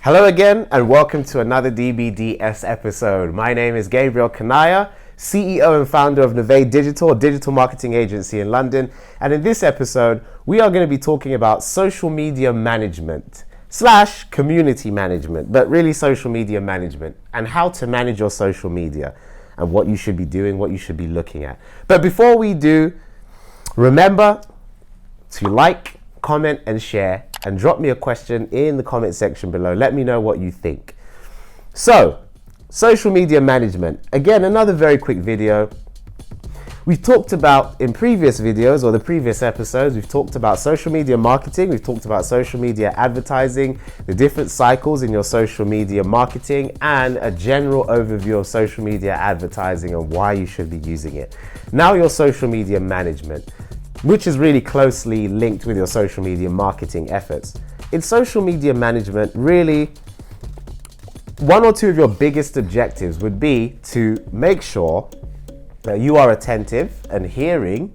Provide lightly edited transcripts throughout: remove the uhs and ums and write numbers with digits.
Hello again and welcome to another DBDS episode. My name is Gabriel Coniah, CEO and founder of Nevaey Digital, a digital marketing agency in London. And in this episode, we are going to be talking about social media management / community management, but really social media management and how to manage your social media and what you should be doing, what you should be looking at. But before we do, remember to like, comment and share, and drop me a question in the comment section below. Let me know what you think. So, social media management. Again, another very quick video. We've talked about in previous videos or the previous episodes, we've talked about social media marketing, we've talked about social media advertising, the different cycles in your social media marketing, and a general overview of social media advertising and why you should be using it. Now your social media management, which is really closely linked with your social media marketing efforts. In social media management, really, one or two of your biggest objectives would be to make sure that you are attentive and hearing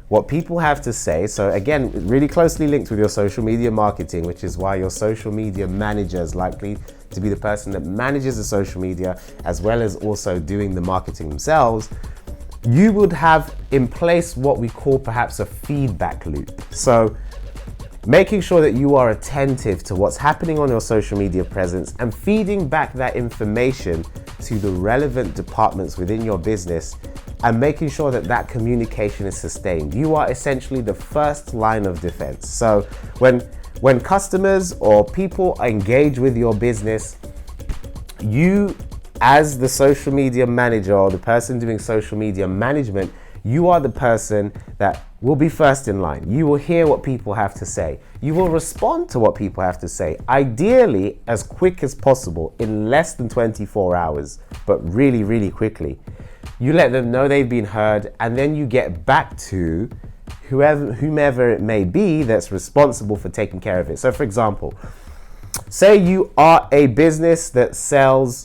what people have to say. So again, really closely linked with your social media marketing, which is why your social media manager is likely to be the person that manages the social media, as well as also doing the marketing themselves. You would have in place what we call perhaps a feedback loop. So making sure that you are attentive to what's happening on your social media presence and feeding back that information to the relevant departments within your business and making sure that that communication is sustained. You are essentially the first line of defense. So when customers or people engage with your business, you as the social media manager or the person doing social media management, you are the person that will be first in line. You will hear what people have to say. You will respond to what people have to say, ideally as quick as possible in less than 24 hours, but really, really quickly. You let them know they've been heard, and then you get back to whomever it may be that's responsible for taking care of it. So for example, say you are a business that sells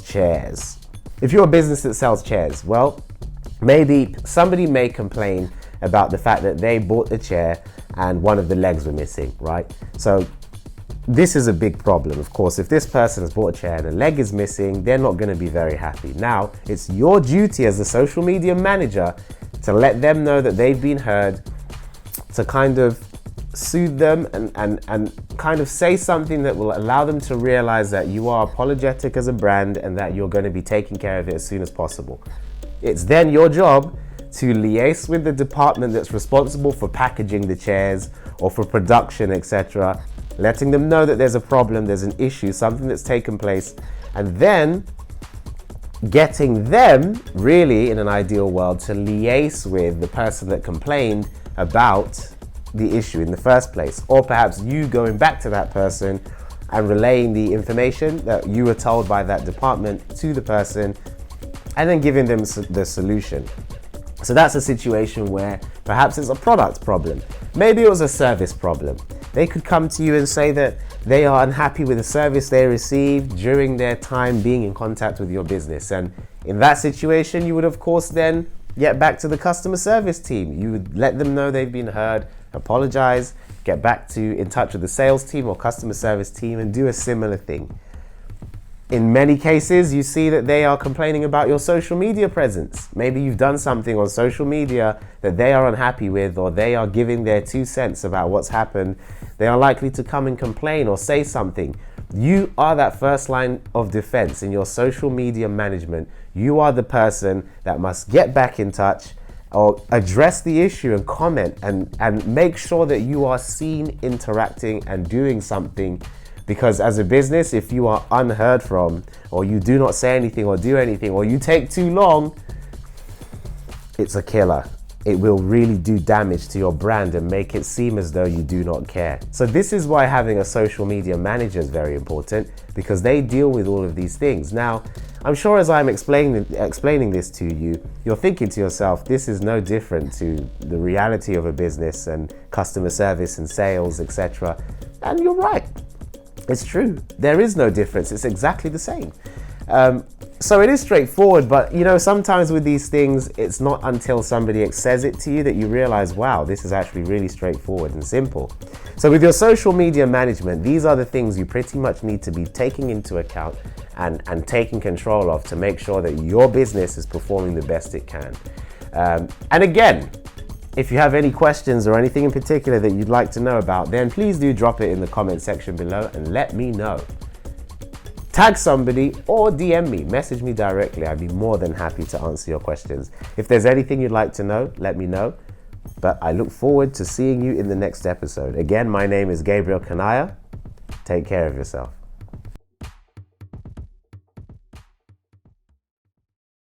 chairs. If you're a business that sells chairs, well, maybe somebody may complain about the fact that they bought the chair and one of the legs were missing, right? So this is a big problem. Of course, if this person has bought a chair and a leg is missing, they're not going to be very happy. Now, it's your duty as the social media manager to let them know that they've been heard, to kind of soothe them and kind of say something that will allow them to realize that you are apologetic as a brand and that you're going to be taking care of it as soon as possible. It's then your job to liaise with the department that's responsible for packaging the chairs or for production, etc., letting them know that there's a problem, there's an issue, something that's taken place, and then getting them, really in an ideal world, to liaise with the person that complained about the issue in the first place, or perhaps you going back to that person and relaying the information that you were told by that department to the person and then giving them the solution. So that's a situation where perhaps it's a product problem. Maybe it was a service problem. They could come to you and say that they are unhappy with the service they received during their time being in contact with your business. And in that situation, you would of course then get back to the customer service team. You would let them know they've been heard, apologize, get back in touch with the sales team or customer service team and do a similar thing. In many cases, you see that they are complaining about your social media presence. Maybe you've done something on social media that they are unhappy with, or they are giving their 2 cents about what's happened. They are likely to come and complain or say something. You are that first line of defense in your social media management. You are the person that must get back in touch or address the issue and comment and make sure that you are seen interacting and doing something. Because as a business, if you are unheard from, or you do not say anything or do anything, or you take too long, it's a killer. It will really do damage to your brand and make it seem as though you do not care. So this is why having a social media manager is very important, because they deal with all of these things. Now, I'm sure as I'm explaining this to you, you're thinking to yourself, this is no different to the reality of a business and customer service and sales, etc. And you're right. It's true. There is no difference. It's exactly the same. So it is straightforward, but you know, sometimes with these things, it's not until somebody says it to you that you realize, wow, this is actually really straightforward and simple. So with your social media management, these are the things you pretty much need to be taking into account and taking control of to make sure that your business is performing the best it can. And again, if you have any questions or anything in particular that you'd like to know about, then please do drop it in the comment section below and let me know. Tag somebody or DM me, message me directly. I'd be more than happy to answer your questions. If there's anything you'd like to know, let me know. But I look forward to seeing you in the next episode. Again, my name is Gabriel Coniah. Take care of yourself.